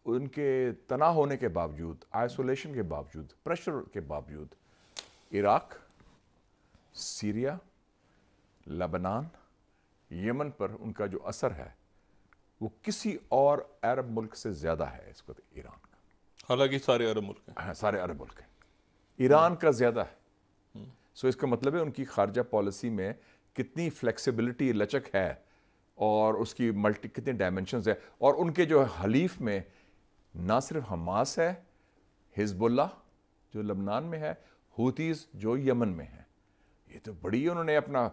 ان کے تنہا ہونے کے باوجود، آئسولیشن کے باوجود، پریشر کے باوجود عراق، سیریا، لبنان، یمن پر ان کا جو اثر ہے وہ کسی اور عرب ملک سے زیادہ ہے اس وقت ایران کا. حالانکہ سارے عرب ملک ہیں. ہاں سارے عرب ملک ہیں، ایران کا زیادہ ہے. سو اس کا مطلب ہے ان کی خارجہ پالیسی میں کتنی فلیکسیبلٹی، لچک ہے، اور اس کی کتنے ڈائمنشنز ہے. اور ان کے جو حلیف میں نہ صرف حماس ہے، حزب اللہ جو لبنان میں ہے، ہوتیز جو یمن میں ہے. یہ تو بڑی انہوں نے اپنا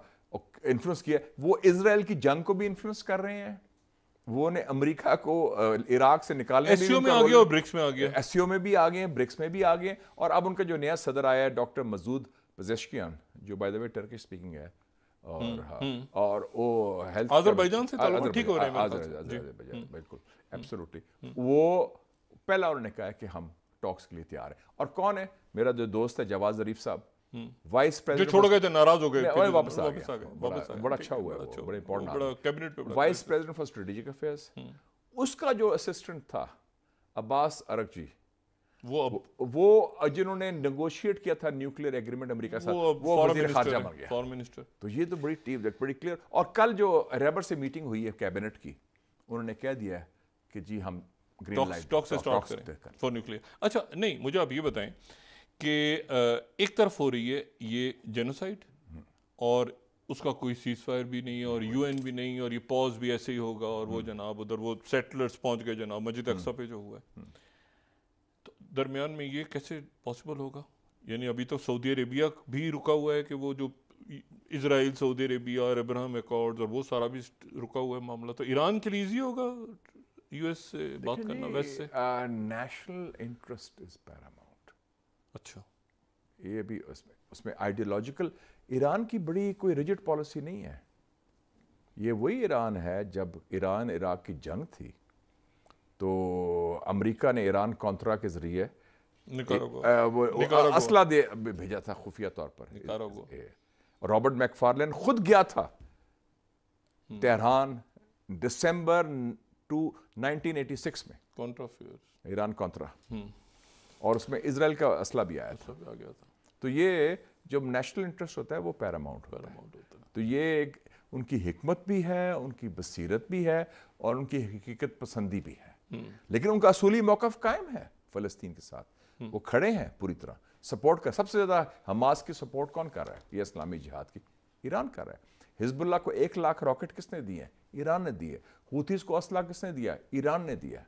انفلوئنس کیا. وہ اسرائیل کی جنگ کو بھی انفلوئنس کر رہے ہیں، وہ نے امریکہ کو عراق سے نکالنے ایس سی او میں آ گیا اور برکس میں آ گیا. ایس سی او میں بھی آ گئے ہیں، برکس میں بھی آ گئے ہیں. اور اب ان کا جو نیا صدر آیا ہے ڈاکٹر مسعود پزیشکیان، جو by the way Turkish speaking ہے، اور وہ ہیلتھ آذربائیجان سے تعلق ٹھیک ہو رہے ہیں. بالکل ایبسولوٹلی. وہ پہلا انہوں نے کہا ہے کہ ہم ٹاکس کے لیے تیار ہیں. اور کون ہے؟ میرا جو دوست ہے جواز ظریف صاحب، وائس جو چھوڑ گئے تھے، ناراض ہو گئے، واپس آ گیا. بڑا اچھا ہوا ہے، بڑا important. Vice president for strategic affairs, اس کا جو اسسٹنٹ تھا عباس ارکجی، وہ جنہوں نے نیگوشیٹ کیا تھا نیوکلیئر ایگریمنٹ امریکہ سے، وہ وزیر خارجہ بن گیا، فارن منسٹر. تو یہ تو بڑی ٹیم، بڑی کلیئر. اور کل جو ریبر سے میٹنگ ہوئی ہے کیبنٹ کی، انہوں نے کہہ دیا ہے کہ جی ہم گرین لائٹ ٹاکس اسٹارٹ کریں فار نیوکلیئر. اچھا نہیں، مجھے آپ یہ بتائیں کہ ایک طرف ہو رہی ہے یہ جینوسائڈ، اور اس کا کوئی سیز فائر بھی نہیں ہے، اور یو این بھی نہیں، اور یہ پاز بھی ایسے ہی ہوگا، اور وہ جناب ادھر وہ سیٹلرز پہنچ گئے جناب مسجد اقصی پہ جو ہوا ہے. تو درمیان میں یہ کیسے پاسبل ہوگا؟ یعنی ابھی تو سعودی عربیہ بھی رکا ہوا ہے کہ وہ جو اسرائیل، سعودی عربیہ اور ابراہیم ایکارڈز اور وہ سارا بھی رکا ہوا ہے معاملہ. تو ایران کے لیے ایزی ہوگا یو ایس سے بات کرنا ویسٹ سے؟ National interest is paramount. اچھا، یہ بھی اس میں آئیڈیالوجیکل ایران کی بڑی کوئی ریجڈ پالیسی نہیں ہے. یہ وہی ایران ہے جب ایران عراق کی جنگ تھی تو امریکہ نے ایران کانترا کے ذریعے اسلحہ بھیجا تھا خفیہ طور پر. رابرٹ میک فارلین خود گیا تھا تہران دسمبر 1986 میں، ایران کانترا، اور اس میں اسرائیل کا اسلحہ بھی آیا تھا. تو یہ جو نیشنل انٹرسٹ ہوتا ہے وہ پیراماؤنٹ ہوتا ہے. تو یہ ان کی حکمت بھی ہے، ان کی بصیرت بھی ہے، اور ان کی حقیقت پسندی بھی ہے. لیکن ان کا اصولی موقف قائم ہے فلسطین کے ساتھ. وہ کھڑے ہیں پوری طرح سپورٹ کر. سب سے زیادہ حماس کی سپورٹ کون کر رہا ہے؟ یہ اسلامی جہاد کی ایران کر رہا ہے. حزب اللہ کو 1 لاکھ راکٹ کس نے دیے ہیں؟ ایران نے دیے. ہوتیز کو اسلحہ کس نے دیا؟ ایران نے دیا.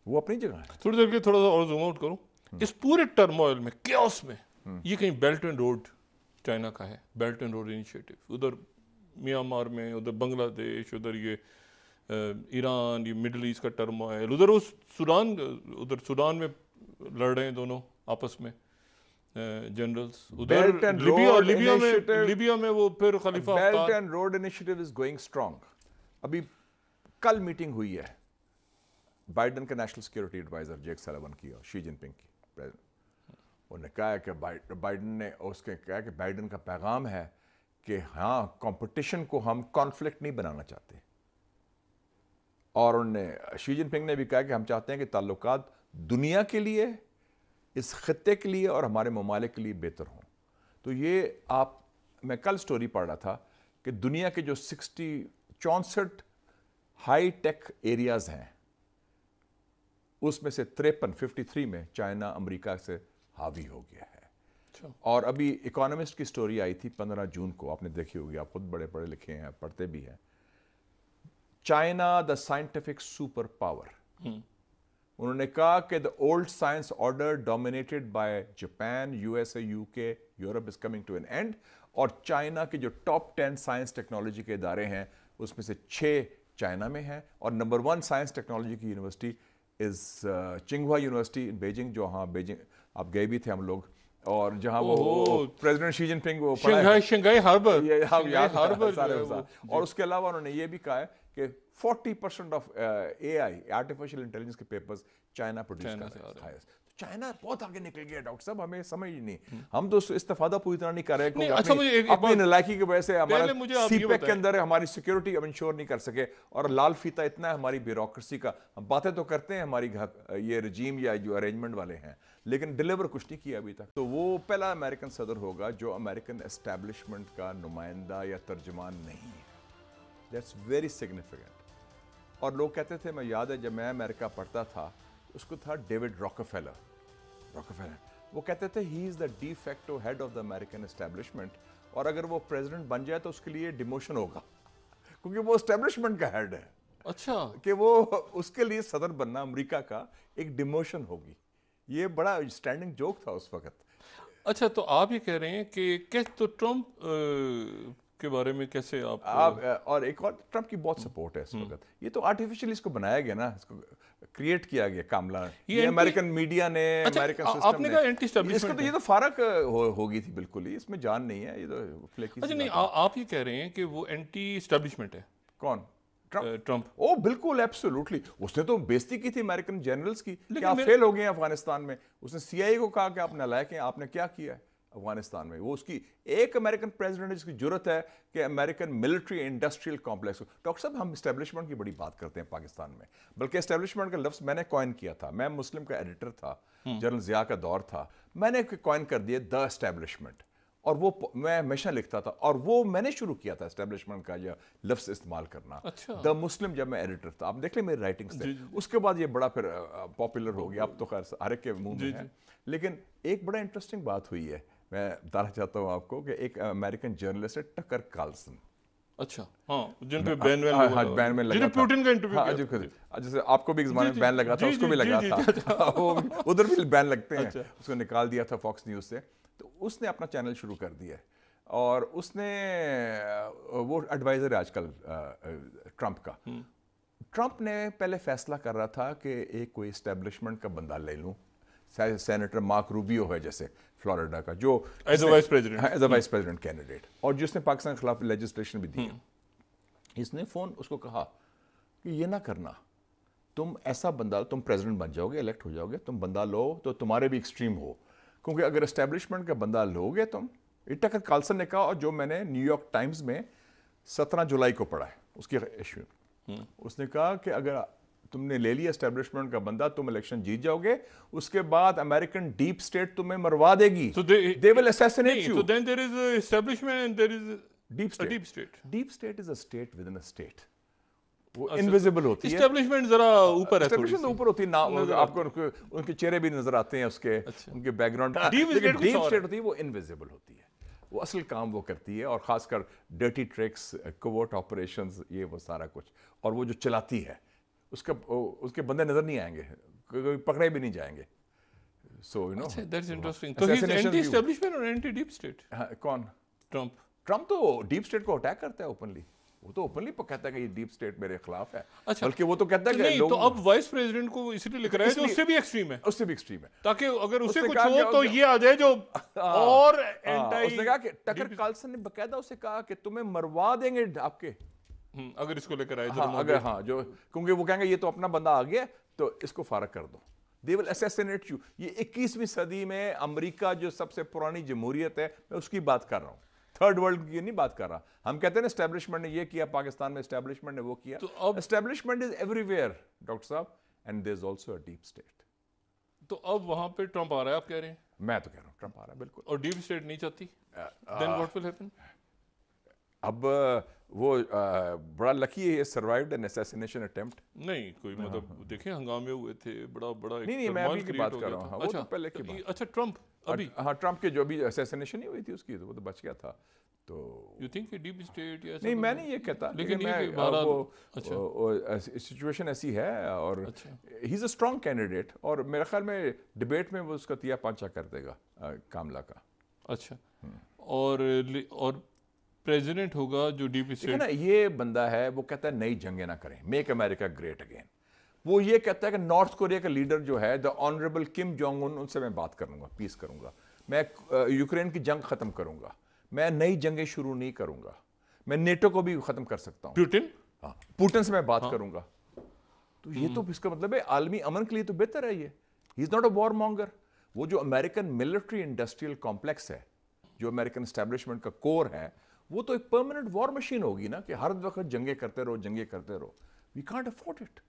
وہ اپنی جگہ ہے. تھوڑی دیر کے تھوڑا سا اور زوم آؤٹ کروں. اس پورے ٹرموائل میں، کیوس میں، یہ کہیں بیلٹ اینڈ روڈ چائنا کا ہے، بیلٹ اینڈ روڈ انیشیٹو. ادھر میانمار میں، ادھر بنگلہ دیش، ادھر یہ ایران، یہ مڈل ایسٹ کا ٹرموائل، ادھر سودان میں لڑ رہے ہیں دونوں آپس میں جنرلز. ادھر لیبیا میں وہ پھر Khalifa Haftar. Belt and road initiative is going strong. ابھی کل میٹنگ ہوئی ہے بائیڈن کے national security adviser Jake Sullivan کی اور شی جن پنگ کی. انہوں نے کہا کہ بائیڈن نے اس کے کہا کہ بائیڈن کا پیغام ہے کہ ہاں کمپٹیشن کو ہم کانفلکٹ نہیں بنانا چاہتے. اور انہوں نے شی جن پنگ نے بھی کہا کہ ہم چاہتے ہیں کہ تعلقات دنیا کے لیے، اس خطے کے لیے اور ہمارے ممالک کے لیے بہتر ہوں. تو یہ میں کل سٹوری پڑھ رہا تھا کہ دنیا کے جو 64 ہائی ٹیک ایریاز ہیں اس میں سے 53 میں چائنا امریکہ سے حاوی ہو گیا ہے. اور ابھی اکانومسٹ کی سٹوری آئی تھی 15 جون کو، آپ نے دیکھی ہوگی، آپ خود بڑے پڑھے لکھے ہیں، پڑھتے بھی ہیں. China the scientific super power. انہوں نے کہا کہ the old science order dominated by Japan, U S A, U K, Europe is coming to an end. اور چائنا کے جو ٹاپ 10 سائنس ٹیکنالوجی کے ادارے ہیں اس میں سے 6 چائنا میں ہیں. اور نمبر 1 سائنس ٹیکنالوجی کی یونیورسٹی از چنگوا یونیورسٹی ان بیجنگ، جو ہاں بیجنگ آپ گئے بھی تھے ہم لوگ، اور جہاں وہ پریزیڈنٹ شی جن پنگ وہ شنگھائی ہاربر. اور اس کے علاوہ انہوں نے یہ بھی کہا ہے کہ 40% ऑफ AI आर्टिफिशियल इंटेलिजेंस के पेपर्स चाइना प्रोड्यूस कर रहा है। चाइना बहुत आगे निकल गया डॉक्टर साहब, हमें समझ ही नहीं। हम तो इस्तेफादा पूरी तरह नहीं कर रहे क्योंकि अपनी नालायकी की वजह से हमारा सीपेक के अंदर हमारी सिक्योरिटी हम इंश्योर नहीं कर सके, और लाल फीता इतना है हमारी ब्यूरोक्रेसी का। हम बातें तो करते हैं हमारी ये रजीम या जो अरेंजमेंट वाले हैं, लेकिन डिलीवर कुछ नहीं किया अभी तक। तो वो पहला अमेरिकन सदर होगा जो अमेरिकन एस्टैब्लिशमेंट का नुमाइंदा या तर्जमान नहीं है। That's very significant. और लोग कहते थे, मैं याद है जब मैं अमेरिका पढ़ता था, उसको था डेविड रॉकफेलर। वो कहते थे he is the de facto head of the American establishment, और अगर वो प्रेसिडेंट बन जाए तो उसके लिए डिमोशन होगा क्योंकि वो एस्टैब्लिशमेंट का हेड है। अच्छा, कि वो उसके लिए सदर बनना अमेरिका का एक डिमोशन होगी। ये बड़ा स्टैंडिंग जोक था उस वक्त। अच्छा, तो आप ये कह रहे हैं कि तो ट्रम्प के बारे में कैसे आप और एक और ट्रम्प की बहुत सपोर्ट है इस वक्त। ये तो आर्टिफिशियली इसको बनाया गया ना, इसको क्रिएट किया गया कामला, ये अमेरिकन मीडिया ने, अमेरिकन सिस्टम आपने कहा एंटी एस्टैब्लिशमेंट, इसको तो ये तो फारक होगी थी बिल्कुल ही, इसमें जान नहीं है, ये तो फ्लेकी। अच्छा नहीं, आप ये कह रहे हैं कि वो एंटी एस्टैब्लिशमेंट है। कौन? ट्रम्प? ओ बिल्कुल, एब्सोल्युटली। उसने तो बेइज्जती की थी अमेरिकन जनरल्स की कि आप फेल हो गए अफगानिस्तान में। उसने CIA को कहा कि आप नालायक हैं, आपने क्या किया है अफगानिस्तान में। वो उसकी एक अमेरिकन प्रेसिडेंट है जिसकी जरूरत है कि American military industrial complex. Doctor साहब, हम एस्टैब्लिशमेंट की बड़ी बात करते हैं पाकिस्तान में, बल्कि एस्टैब्लिशमेंट का लफ्ज़ मैंने कॉइन किया था। मैं मुस्लिम का एडिटर था, जनरल ज़िया का दौर था, मैंने कॉइन कर दिया द एस्टैब्लिशमेंट, और वो मैं हमेशा लिखता था, और वो मैंने शुरू किया था एस्टैब्लिशमेंट का यह लफ्ज़ इस्तेमाल करना। अच्छा। द मुस्लिम जब मैं एडिटर था, आप देख लें मेरी राइटिंग्स थे, उसके बाद ये बड़ा फिर पॉपुलर हो गया। अब तो खैर हर एक के मुंह में है। लेकिन एक बड़ा इंटरेस्टिंग बात हुई है, मैं बताना चाहता हूँ आपको, कि एक अमेरिकन जर्नलिस्ट है टकर कार्लसन। अच्छा, हाँ, जिन पे बैन बैन में लगा था, पुतिन का इंटरव्यू किया, जैसे आपको भी एक ज़माने में बैन लगा था, उसको भी लगा था, वो उधर भी बैन लगते हैं। उसको निकाल दिया था फॉक्स न्यूज़ से। तो उसने अपना चैनल शुरू कर दिया है, और उसने वो एडवाइज़र है आजकल ट्रम्प का। ट्रम्प ने पहले फैसला कर रहा था कि एक कोई एस्टैब्लिशमेंट का बंदा ले लूँ, सेनेटर मार्क रूबियो है जैसे फ्लोरिडा का, जो as a vice president candidate, और जिसने पाकिस्तान के खिलाफ लेजिस्लेशन भी दी। इसने फ़ोन उसको कहा कि ये ना करना, तुम ऐसा बंदा, तुम प्रेसिडेंट बन जाओगे, इलेक्ट हो जाओगे, तुम बंदा लो तो तुम्हारे भी एक्सट्रीम हो, क्योंकि अगर एस्टैब्लिशमेंट का बंदा लोगे तुम। टकर कार्लसन ने कहा, और जो मैंने न्यूयॉर्क टाइम्स में 17 जुलाई को पढ़ा है उसकी इशू, उसने कहा कि अगर तुमने ले लिया एस्टैब्लिशमेंट का बंदा, तुम इलेक्शन जीत जाओगे, उसके बाद अमेरिकन डीप स्टेट तुम्हें मरवा देगी। They will assassinate you. So then there is establishment and there is deep state. Deep state. Deep state is a state within a state. वो इनविजिबल होती है। एस्टैब्लिशमेंट जरा ऊपर है, एस्टैब्लिशमेंट ऊपर होती है ना, आपको उनके चेहरे भी नजर आते हैं, उसके उनके बैकग्राउंड। डीप स्टेट होती है, वो इनविजिबल होती है, वो असल काम वो करती है, और खासकर डर्टी ट्रिक्स, कोवर्ट ऑपरेशंस, ये वो सारा कुछ, और वो जो चलाती है उसके बंदे नजर नहीं आएंगे, कोई पकड़े भी नहीं जाएंगे। So you know, that's interesting. तो ही इज एंटी एस्टैब्लिशमेंट और एंटी डीप स्टेट। कौन? ट्रम्प तो डीप स्टेट को अटैक करता है ओपनली। वो तो ओपनली कहता है कि ये डीप स्टेट मेरे खिलाफ है। अच्छा, बल्कि वो तो कहता है कि नहीं, तो अब वाइस प्रेसिडेंट को इसलिए लिख रहा है कि उससे भी एक्सट्रीम है, उससे भी एक्सट्रीम है, ताकि अगर उससे कुछ हो तो ये आ जाए जो और एंटी। उसने कहा कि टकर कार्लसन ने बकायदा उसे कहा कि तुम्हें मरवा देंगे आपके, अगर इसको लेकर आए। अगर जो, क्योंकि वो कहेंगे ये तो अपना बंदा आ गया, तो इसको फारग कर दो। They will assassinate you. ये 21वीं सदी में अमेरिका जो सबसे पुरानी जमहूरियत है, मैं उसकी बात कर रहा हूँ, थर्ड वर्ल्ड की नहीं बात कर रहा। हम कहते हैं ना एस्टैब्लिशमेंट ने ये किया, पाकिस्तान में एस्टैब्लिशमेंट ने वो किया। तो एस्टैब्लिशमेंट इज एवरीवेयर डॉक्टर साहब, and there is also a deep state. तो अब वहां पे ट्रम्प आ रहा है, आप कह रहे हैं? मैं तो कह रहा हूँ ट्रम्प आ रहा है, बिल्कुल। और डीप स्टेट नहीं चाहती, देन व्हाट विल हैपन? अब वो बड़ा लकी है, सर्वाइव्ड एन असैसिनेशन अटेम्प्ट। नहीं, कोई मतलब देखें हंगामे हुए थे, बड़ा नहीं, मैं अभी की बात कर रहा हूँ। अच्छा, पहले की बात। अच्छा, ट्रम्प अभी, हाँ, ट्रम्प के जो अभी असैसिनेशन नहीं हुई थी उसकी, तो वो तो बच गया था। तो यू थिंक कि डीप स्टेट या नहीं, मैं नहीं ये कहता, लेकिन वो सिचुएशन ऐसी है, और he is a strong candidate, और मेरे ख्याल में डिबेट में वो उसका तिया पांचा कर देगा कामला का। अच्छा, और प्रेसिडेंट होगा जो डीप स्टेट ना, ये बंदा है, वो कहता है नई जंगें ना करें, मेक अमेरिका ग्रेट अगेन। वो ये कहता है कि नॉर्थ कोरिया का लीडर जो है, the honourable Kim Jong Un, उनसे मैं बात करूंगा, पीस करूंगा, मैं यूक्रेन की जंग खत्म करूंगा, मैं नई जंगें शुरू नहीं करूंगा, मैं नेटो को भी खत्म कर सकता हूँ। पुतिन? ہاں پوٹن سے میں بات کروں گا. تو یہ تو اس کا مطلب ہے عالمی امن کے لیے تو بہتر ہے. یہ ہی از ناٹ اے وار مونگر. وہ جو امریکن ملٹری انڈسٹریل کمپلیکس ہے, جو امریکن اسٹیبلشمنٹ کا کور ہے, وہ تو ایک پرماننٹ وار مشین ہوگی نا, کہ ہر وقت جنگیں کرتے رہو. We can't afford it.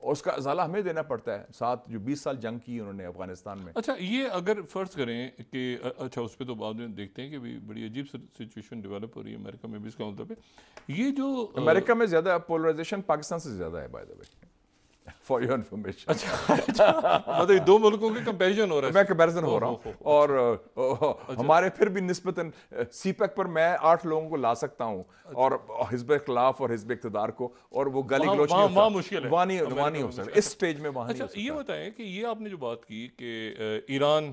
اور اس کا ازالہ ہمیں دینا پڑتا ہے. ساتھ جو 20 سال جنگ کی انہوں نے افغانستان میں. اچھا یہ اگر فرض کریں کہ اچھا اس پہ تو بعد میں دیکھتے ہیں کہ بڑی عجیب سچویشن ڈیولپ ہو رہی ہے امریکہ میں بھی, اس کا مطلب ہے یہ جو امریکہ میں زیادہ پولرائزیشن پاکستان سے زیادہ ہے, by the way, for your information. مطلب دو ملکوں کے کمپیریزن ہو رہا ہے. میں کمپیریزن ہو رہا ہوں. اور ہمارے پھر بھی نسبتاً سی پیک پر میں 8 لوگوں کو لا سکتا ہوں, اور حزب اختلاف اور حزب اقتدار کو, اور وہ گالی گلوچ وہاں مشکل ہے, وہاں نہیں ہو سکتا اس سٹیج میں. وہاں اچھا یہ بتائیں کہ یہ آپ نے جو بات کی کہ ایران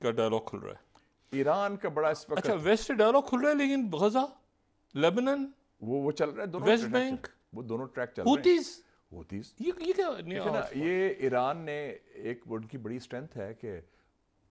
کا ڈائلاگ کھل رہا ہے, ایران کا بڑا اس وقت, اچھا ویسٹ ڈائلاگ کھل رہا ہے, لیکن غزہ, لیبنان, وہ چل رہا ہے دونوں, ویسٹ بینک, وہ دونوں ٹریک چل رہے ہیں. ہوتیز, یہ کیا یہ ایران نے ایک ان کی بڑی اسٹرینتھ ہے کہ